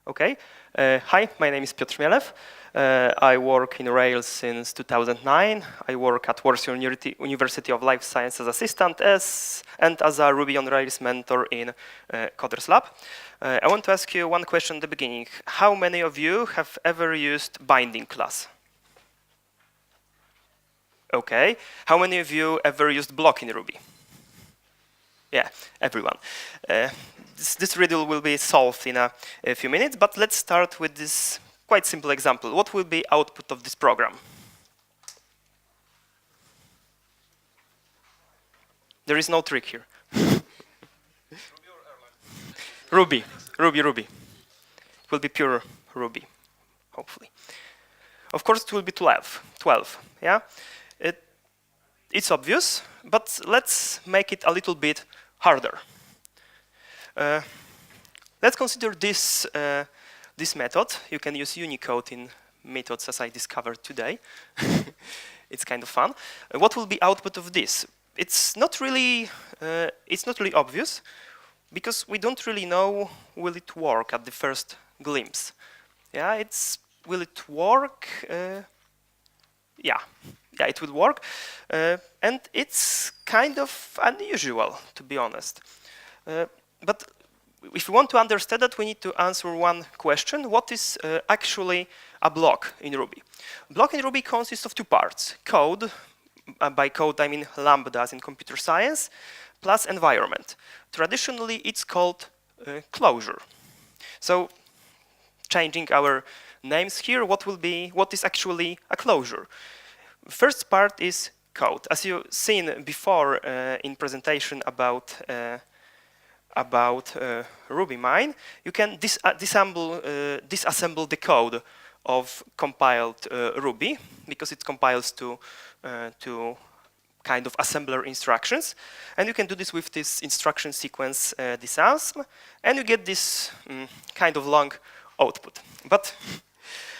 Okay. Hi, my name is Piotr Szmielew. I work in Rails since 2009. I work at Warsaw University of Life Sciences assistant and as a Ruby on Rails mentor in Coders Lab. I want to ask you one question at the beginning. How many of you have ever used binding class? Okay. How many of you ever used block in Ruby? Yeah, everyone. This riddle will be solved in a few minutes, but let's start with this quite simple example. What will be output of this program? There is no trick here. Ruby, Ruby. It will be pure Ruby, hopefully. Of course, it will be 12, yeah? It's obvious, but let's make it a little bit harder. Let's consider this method. You can use Unicode in methods as I discovered today. It's kind of fun. What will be output of this? It's not really obvious because we don't really know will it work at the first glimpse. Yeah, will it work? Yeah, it will work, and it's kind of unusual, to be honest. But if we want to understand that, we need to answer one question. What is actually a block in Ruby? Block in Ruby consists of two parts. Code, by code I mean lambda as in computer science, plus environment. Traditionally, it's called closure. So, changing our names here, what is actually a closure? First part is code. As you've seen before in presentation about RubyMine, you can disassemble the code of compiled Ruby because it compiles to kind of assembler instructions, and you can do this with this instruction sequence disasm, and you get this kind of long output. But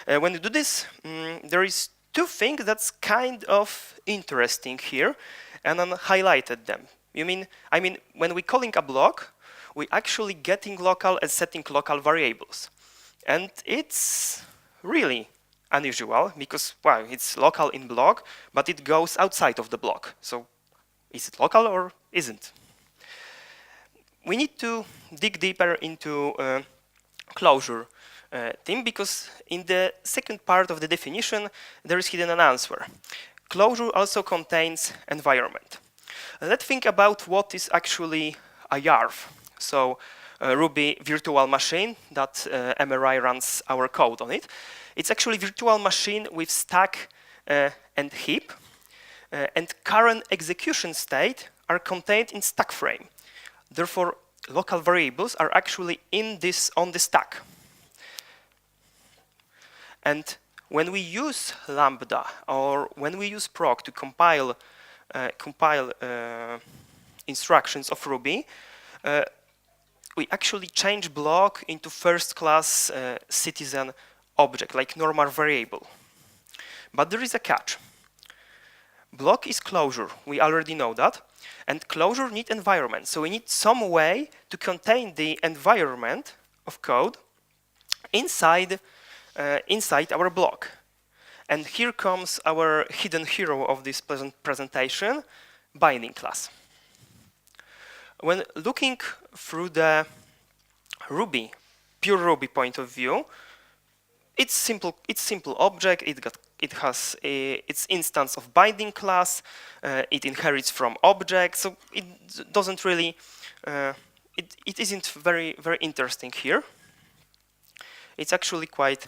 when you do this, there is two things that's kind of interesting here, and I highlighted them. I mean, when we're calling a block, we're actually getting local and setting local variables. And it's really unusual because, well, it's local in block, but it goes outside of the block. So is it local or isn't? We need to dig deeper into closure theme because in the second part of the definition, there is hidden an answer. Closure also contains environment. Let's think about what is actually a YARV. So Ruby virtual machine that MRI runs our code on it. It's actually virtual machine with stack and heap, and current execution state are contained in stack frame. Therefore, local variables are actually on the stack. And when we use lambda or when we use proc to compile instructions of Ruby, we actually change block into first-class citizen object, like normal variable. But there is a catch. Block is closure, we already know that, and closure need environment. So we need some way to contain the environment of code inside our block. And here comes our hidden hero of this presentation, binding class. When looking through the Ruby, pure Ruby point of view, it's simple object. It has its instance of binding class. It inherits from object, so it doesn't really. It isn't very interesting here. It's actually quite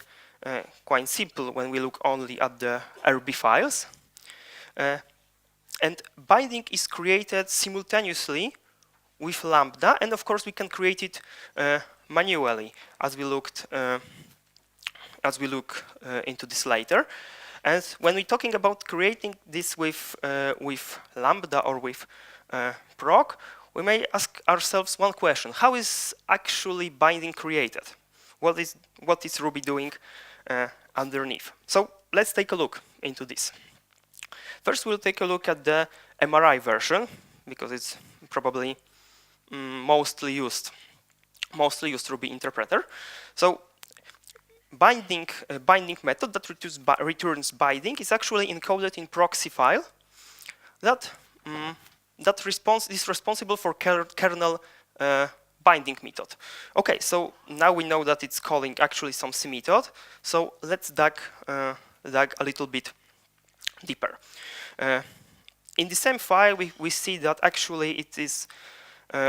simple when we look only at the RB files. And binding is created simultaneously with lambda, and of course we can create it manually, as we look into this later. And when we're talking about creating this with lambda or with proc, we may ask ourselves one question: how is actually binding created? What is Ruby doing underneath? So let's take a look into this. First, we'll take a look at the MRI version because it's probably mostly used Ruby interpreter. So binding method that returns binding is actually encoded in proxy file that is responsible for kernel binding method. Okay, so now we know that it's calling actually some C method. So let's dig a little bit deeper. In the same file, we see that actually it is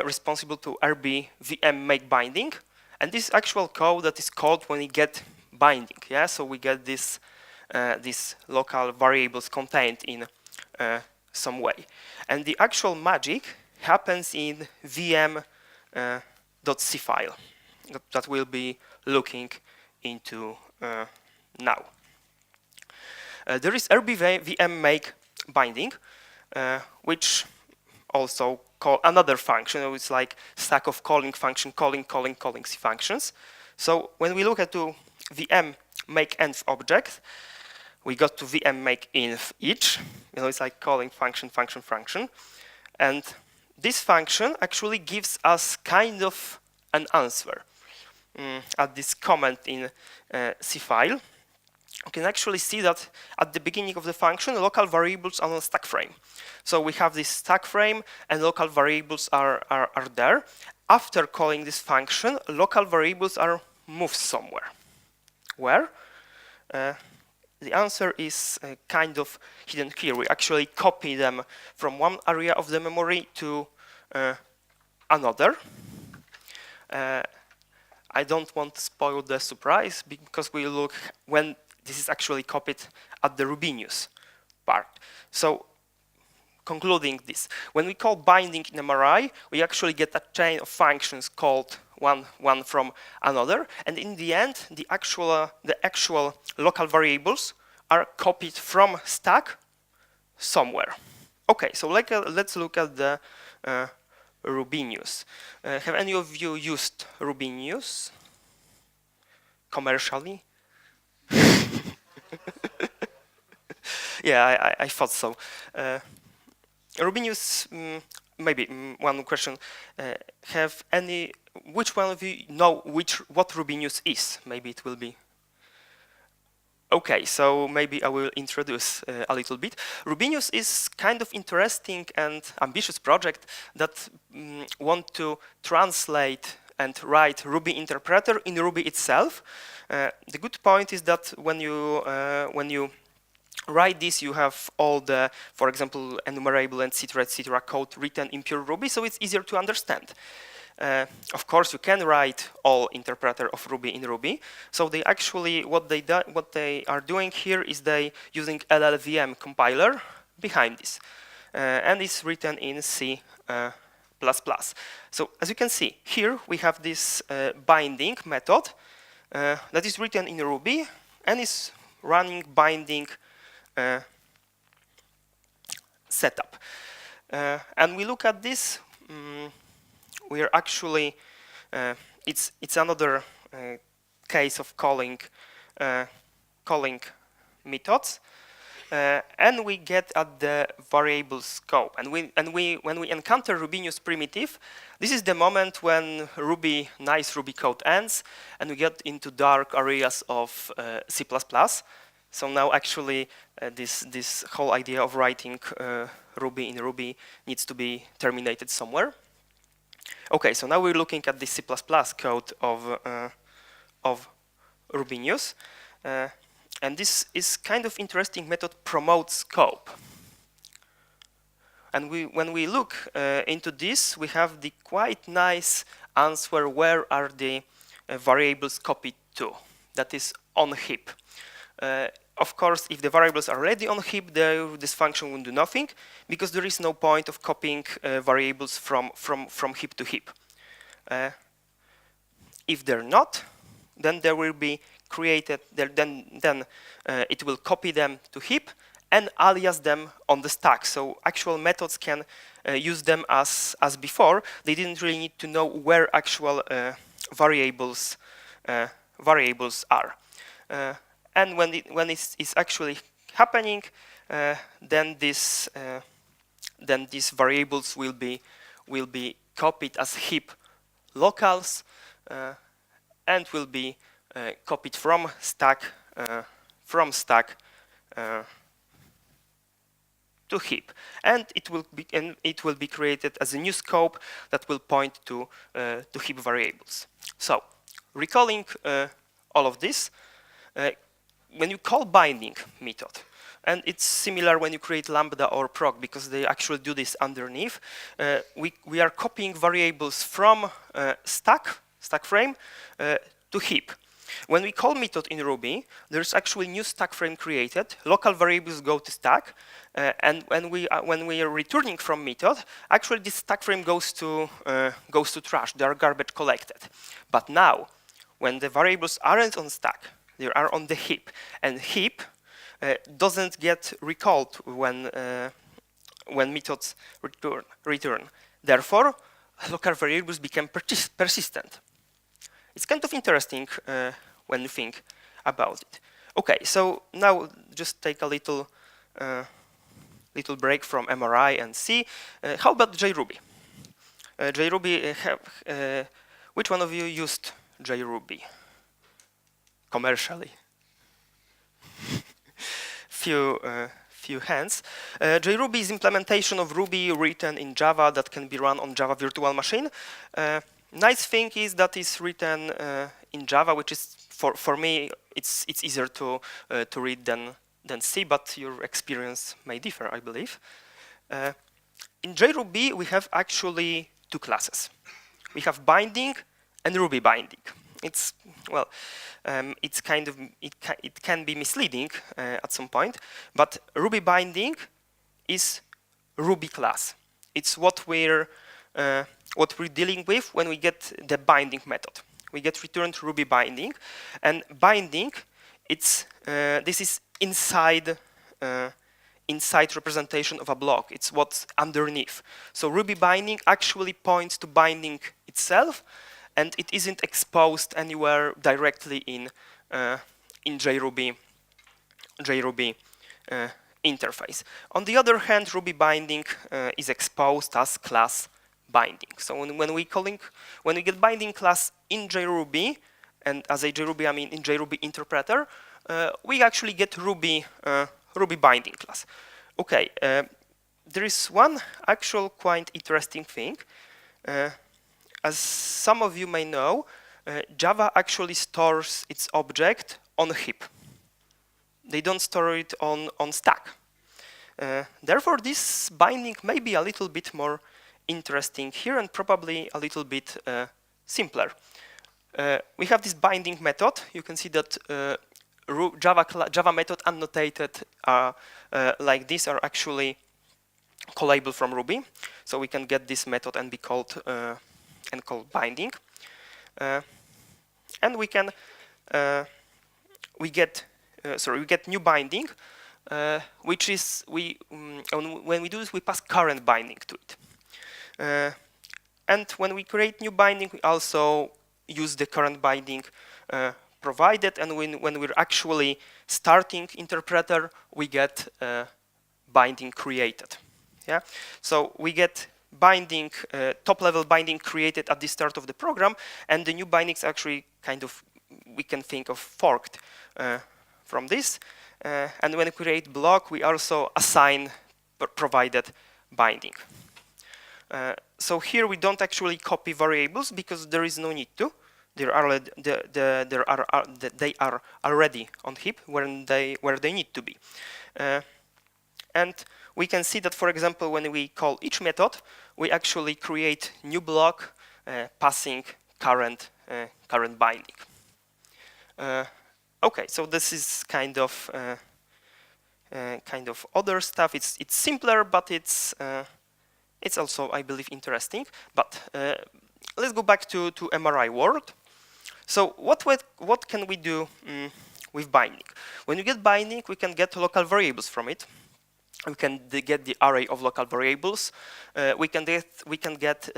responsible to RubyVM make binding, and this actual code that is called when we get binding. Yeah, so we get this these local variables contained in some way, and the actual magic happens in vm.c file that we'll be looking into now. There is RubyVM make binding, which also call another function. It's like stack of calling function, calling C functions. So when we look at to VM make env object, we got to VM make inf each. It's like calling function, and this function actually gives us kind of an answer at this comment in C file. You can actually see that at the beginning of the function, local variables are on a stack frame. So we have this stack frame and local variables are there. After calling this function, local variables are moved somewhere. Where? The answer is kind of hidden here. We actually copy them from one area of the memory to another. I don't want to spoil the surprise because we look when this is actually copied at the Ruby news part. So concluding this, when we call binding in MRI, we actually get a chain of functions called one from another, and in the end, the actual local variables are copied from stack somewhere. Okay, so let's look at the Ruby news. Have any of you used Ruby news commercially? Yeah, I thought so. Ruby news, maybe one question. Which one of you know what Ruby news is? Maybe it will be. Okay, so maybe I will introduce a little bit. Ruby news is kind of interesting and ambitious project that want to translate and write Ruby interpreter in Ruby itself. The good point is that when you write this, you have all the, for example, enumerable and etc. code written in pure Ruby, so it's easier to understand. Of course, you can write all interpreter of Ruby in Ruby. So they actually, what they are doing here is they using LLVM compiler behind this, and it's written in C++. So as you can see here, we have this binding method that is written in Ruby and is running binding setup. And we look at this. We are actually it's another case of calling methods, and we get at the variable scope. And when we encounter Ruby news primitive, this is the moment when nice Ruby code ends, and we get into dark areas of C++. So now actually this whole idea of writing Ruby in Ruby needs to be terminated somewhere. Okay, so now we're looking at the C++ code of Ruby news, and this is kind of interesting method promote scope. And when we look into this, we have the quite nice answer where are the variables copied to. That is on heap. Of course, if the variables are already on heap, this function will do nothing because there is no point of copying variables from heap to heap. If they're not, then there will be created. Then it will copy them to heap and alias them on the stack. So actual methods can use them as before. They didn't really need to know where actual variables are. And when it's actually happening, then these variables will be copied as heap locals and will be copied from stack to heap, and it will be created as a new scope that will point to heap variables. So, recalling all of this, when you call binding method, and it's similar when you create lambda or proc because they actually do this underneath, we are copying variables from stack frame to heap. When we call method in Ruby, there's actually new stack frame created. Local variables go to stack, and when we are returning from method, actually this stack frame goes to trash. They are garbage collected. But now, when the variables aren't on stack, they are on the heap, and heap doesn't get recalled when methods return. Therefore, local variables become persistent. It's kind of interesting when you think about it. Okay, so now just take a little break from MRI and see how about JRuby. JRuby, which one of you used JRuby commercially? few hands. JRuby is implementation of Ruby written in Java that can be run on Java virtual machine. Nice thing is that it's written in Java, which is for me it's easier to read than C, but your experience may differ, I believe. In JRuby we have actually two classes. We have binding and RubyBinding. It's well, it's kind of it can be misleading at some point, but RubyBinding is Ruby class. It's what we're dealing with when we get the binding method. We get returned RubyBinding, and binding, this is inside representation of a block. It's what's underneath. So RubyBinding actually points to binding itself, and it isn't exposed anywhere directly in JRuby interface. On the other hand, RubyBinding is exposed as class binding. So when we get binding class in JRuby, and as a JRuby I mean in JRuby interpreter, we actually get RubyBinding class. Okay, there is one actual quite interesting thing. As some of you may know, Java actually stores its object on a heap. They don't store it on stack. Therefore, this binding may be a little bit more interesting here and probably a little bit simpler. We have this binding method. You can see that Java method annotated like this are actually callable from Ruby. So we can get this method and be called binding, and we get new binding, which is when we do this we pass current binding to it, and when we create new binding we also use the current binding provided, and when we're actually starting interpreter we get binding created. Yeah, so we get binding, top-level binding created at the start of the program, and the new bindings actually kind of, we can think of forked from this. And when we create block, we also assign provided binding. So here we don't actually copy variables because there is no need to. They are already on heap where they need to be. And we can see that, for example, when we call each method, we actually create new block passing current binding. Okay, so this is kind of other stuff. It's simpler, but it's also, I believe, interesting. But let's go back to MRI world. So what can we do with binding? When you get binding, we can get local variables from it. We can get the array of local variables. We can get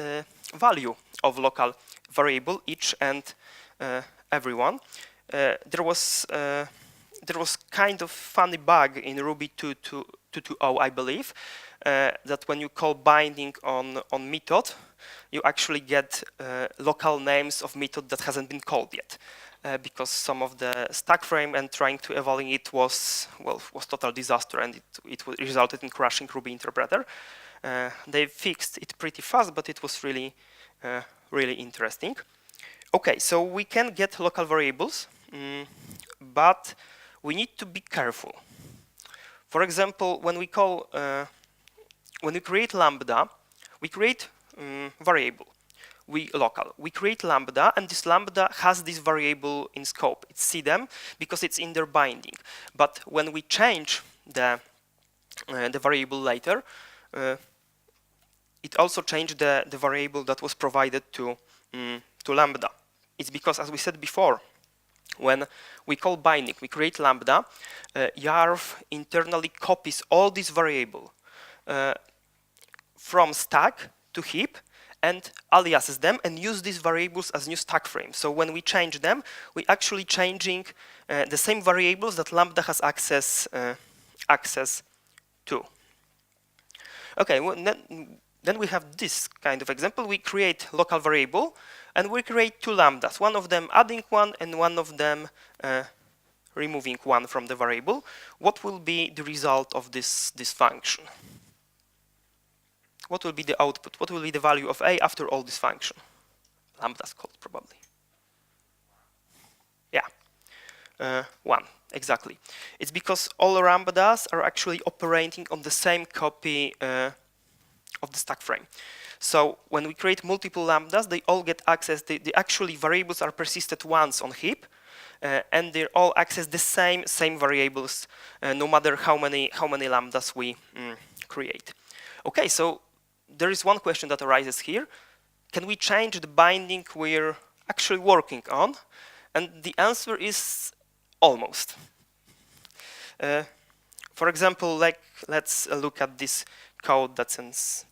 value of local variable, each and every one. There was kind of funny bug in Ruby 2.2.0, I believe, that when you call binding on method, you actually get local names of method that hasn't been called yet. because some of the stack frame and trying to evaluate it was total disaster, and it resulted in crashing Ruby interpreter. They fixed it pretty fast, but it was really really interesting. Okay, so we can get local variables, but we need to be careful. For example, when we create lambda, we create variable. We create lambda, and this lambda has this variable in scope. It's cdem because it's in their binding. But when we change the variable later, it also changed the variable that was provided to lambda. It's because, as we said before, when we call binding, we create lambda, YARV internally copies all these variables from stack to heap and aliases them and use these variables as new stack frames. So when we change them, we actually changing the same variables that lambda has access to. Okay, well, then we have this kind of example. We create local variable and we create two lambdas, one of them adding one and one of them removing one from the variable. What will be the result of this function? What will be the output? What will be the value of A after all this function? Lambda's called probably. Yeah, 1, exactly. It's because all lambdas are actually operating on the same copy of the stack frame. So when we create multiple lambdas, they all get access. The actually variables are persisted once on heap, and they all access the same variables, no matter how many lambdas we create. Okay, so there is one question that arises here. Can we change the binding we're actually working on? And the answer is almost. For example, let's look at this code that sends.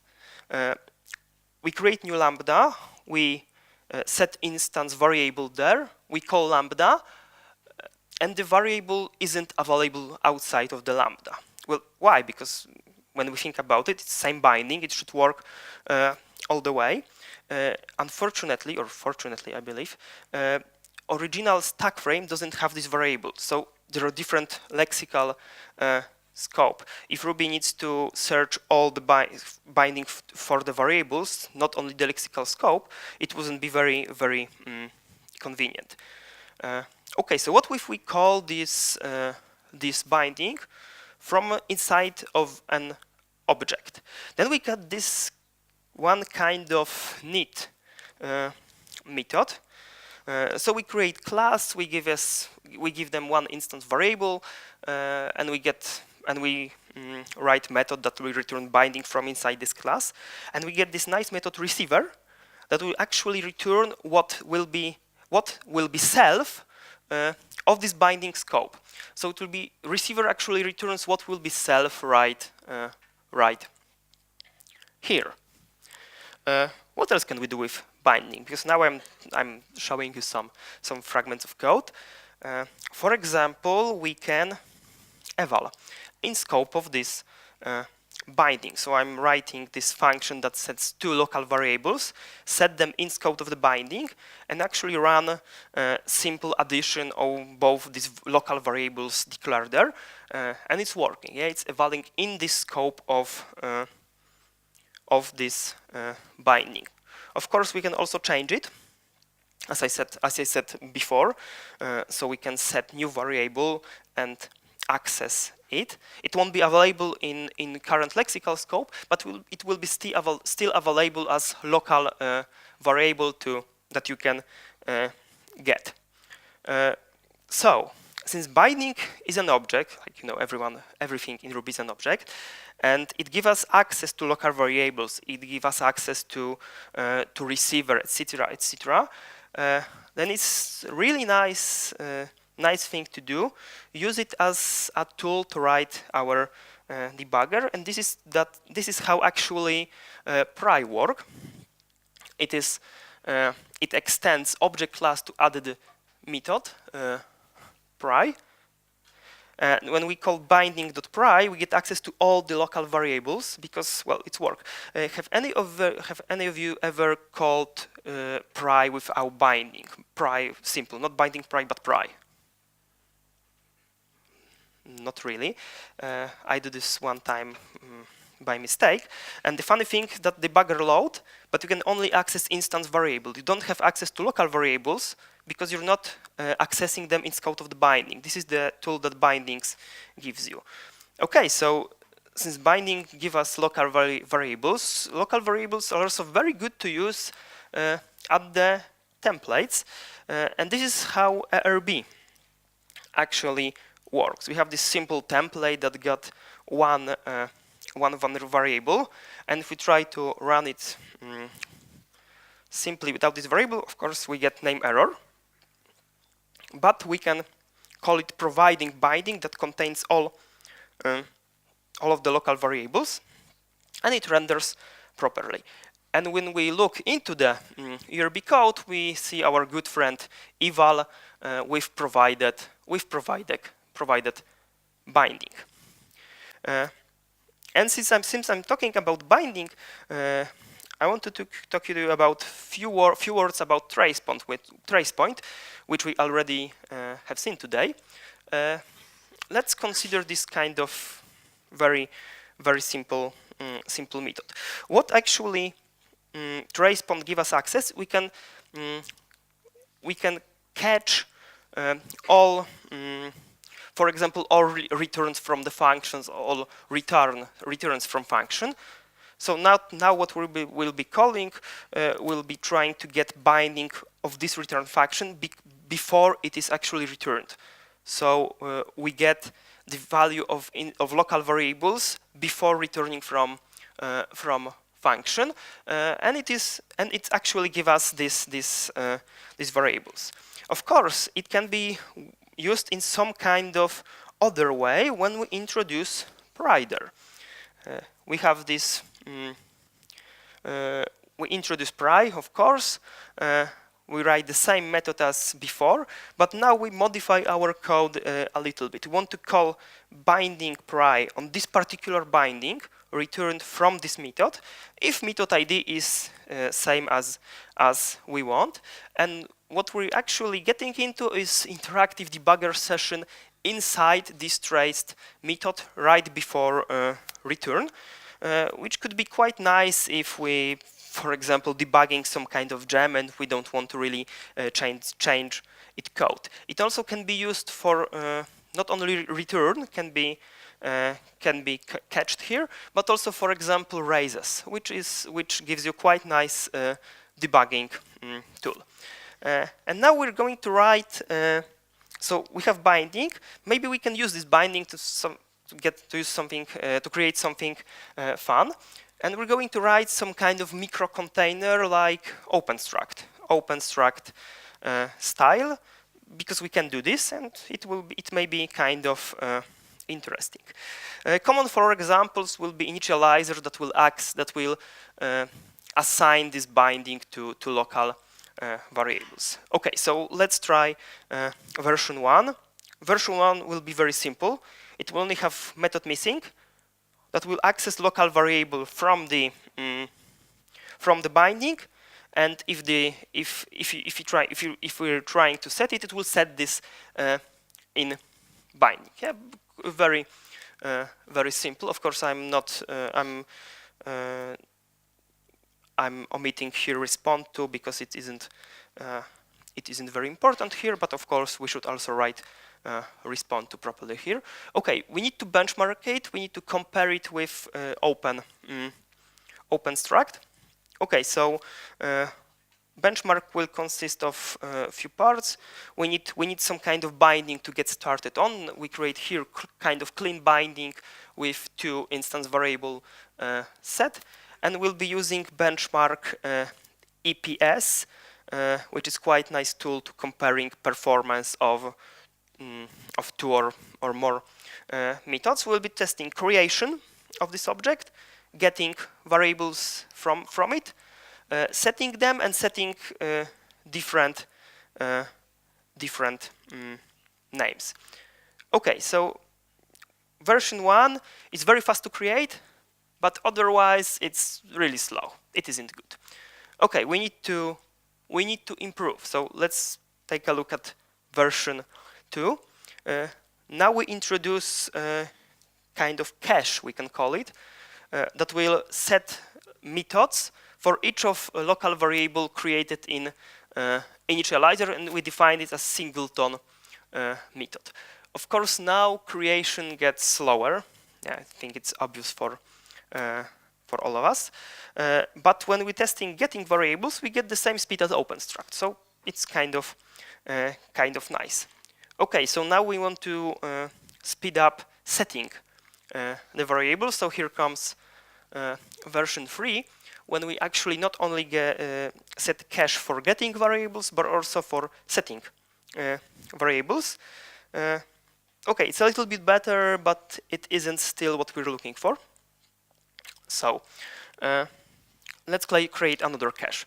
We create new lambda, we set instance variable there, we call lambda, and the variable isn't available outside of the lambda. Well, why? Because when we think about it, it's the same binding, it should work all the way. Unfortunately, or fortunately, I believe, original stack frame doesn't have this variable. So there are different lexical scope. If Ruby needs to search all the binding for the variables, not only the lexical scope, it wouldn't be very, very convenient. Okay, so what if we call this binding from inside of an object? Then we got this one kind of neat method. So we create class, we give them one instance variable, and we write method that will return binding from inside this class, and we get this nice method receiver that will actually return what will be self of this binding scope. So it will be receiver actually returns what will be self right here. What else can we do with binding? Because now I'm showing you some fragments of code. For example, we can eval in scope of this binding. So I'm writing this function that sets two local variables, set them in scope of the binding, and actually run simple addition of both these local variables declared there, and it's working. Yeah, it's evaluating in this scope of this binding. Of course, we can also change it, as I said before. So we can set new variable and access it. It won't be available in current lexical scope, but it will be still available as local variable that you can get. So since binding is an object, like everything in Ruby is an object, and it gives us access to local variables, it gives us access to receiver, etc., etc. Then it's really nice thing to do. Use it as a tool to write our debugger, and this is how actually pry work. It extends object class to added method pry, When we call binding.pry, we get access to all the local variables because, well, it's work. Have any of you ever called pry without binding? Pry, simple, not binding pry, but pry. Not really. I did this one time by mistake. And the funny thing is that debugger load, but you can only access instance variable. You don't have access to local variables because you're not accessing them in scope of the binding. This is the tool that bindings gives you. Okay, so since binding give us local variables are also very good to use at the templates. And this is how RB actually works. We have this simple template that got one variable, and if we try to run it simply without this variable, of course we get name error. But we can call it providing binding that contains all of the local variables, and it renders properly. And when we look into the ERB code, we see our good friend eval with provided binding. And since I'm talking about binding, I wanted to talk to you about few words about tracepoint, which we already have seen today. Let's consider this kind of very simple method. What actually tracepoint give us access? We can catch all. For example, all returns from the functions, all returns from function. So now what we'll be calling, we'll be trying to get binding of this return function before it is actually returned. So we get the value of local variables before returning from function, and it actually give us these variables. Of course, it can be used in some kind of other way when we introduce prider. We have this, we introduce pry, of course, we write the same method as before, but now we modify our code a little bit. We want to call binding pry on this particular binding returned from this method if method ID is same as we want. And what we're actually getting into is interactive debugger session inside this traced method right before return, which could be quite nice if we, for example, debugging some kind of gem and we don't want to really change its code. It also can be used for not only return can be catched here, but also, for example, raises, which gives you quite nice debugging tool. And now we're going to write. So we have binding. Maybe we can use this binding to create something fun. And we're going to write some kind of micro container like openstruct style, because we can do this, and it may be kind of interesting. Common for examples will be initializer that will assign this binding to local variables. Okay, so let's try version 1. Version 1 will be very simple. It will only have method missing that will access local variable from the binding, and if we're trying to set it, it will set this in binding. Yeah, very simple. Of course, I'm omitting here respond to because it isn't very important here. But of course, we should also write respond to properly here. Okay, we need to benchmark it. We need to compare it with openstruct. Okay, so benchmark will consist of a few parts. We need some kind of binding to get started on. We create here kind of clean binding with 2 instance variable set, and we'll be using benchmark EPS, which is quite nice tool to comparing performance of 2 or more methods. We'll be testing creation of this object, getting variables from it, setting them, and setting different names. Okay, so version 1 is very fast to create, but otherwise it's really slow. It isn't good. Okay, we need to improve. So let's take a look at version 2. Now we introduce kind of cache, we can call it, that will set methods for each of a local variable created in initializer, and we define it as singleton method. Of course, now creation gets slower. Yeah, I think it's obvious for all of us. But when we're testing getting variables, we get the same speed as openstruct. So it's kind of nice. Okay, so now we want to speed up setting the variables. So here comes version 3, when we actually not only set cache for getting variables, but also for setting variables. Okay, it's a little bit better, but it isn't still what we're looking for. So let's create another cache.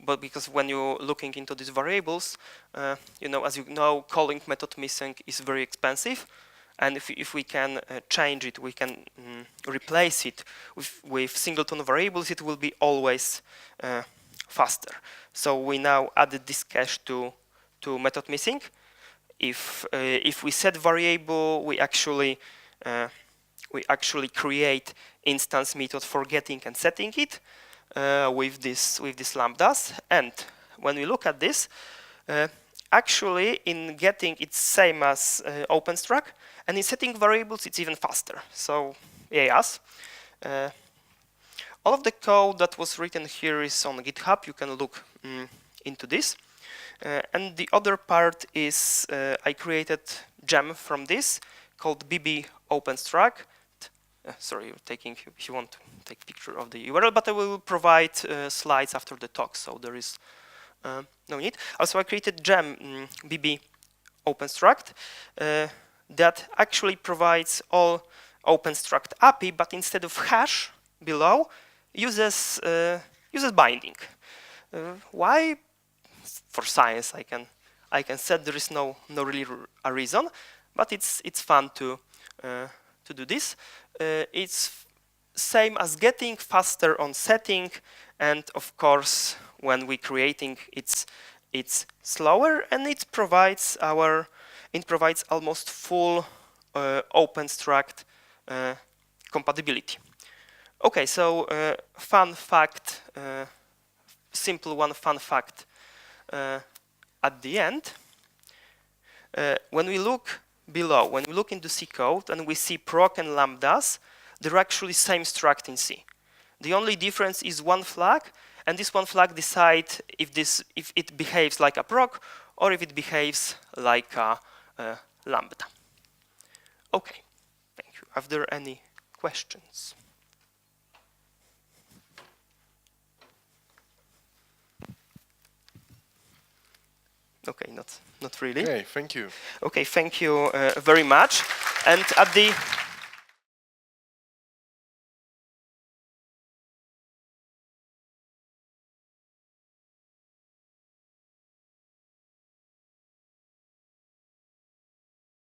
But because when you're looking into these variables, as you know, calling method missing is very expensive. And if we can change it, we can replace it with singleton variables, it will be always faster. So we now added this cache to method missing. If we set variable, we actually create instance method for getting and setting it with these lambdas. And when we look at this, actually in getting it's same as openstruct, and in setting variables it's even faster. So yes, all of the code that was written here is on GitHub. You can look into this. And the other part is I created gem from this called BB openstruct. Sorry, if you want to take a picture of the URL, but I will provide slides after the talk, so there is no need. Also, I created gem BB openstruct that actually provides all openstruct API, but instead of hash below, uses binding. Why? For science, I can say there is no really a reason, but it's fun to do this. It's same as getting, faster on setting, and of course when we creating it's slower, and it provides almost full openstruct compatibility. Okay, so fun fact, simple one fun fact at the end. When we look below, when we look into C code and we see proc and lambdas, they're actually same struct in C. The only difference is one flag, and this one flag decides if it behaves like a proc or if it behaves like a lambda. Okay, thank you. Are there any questions? Okay, not really. Okay, thank you. Okay, thank you very much. And at the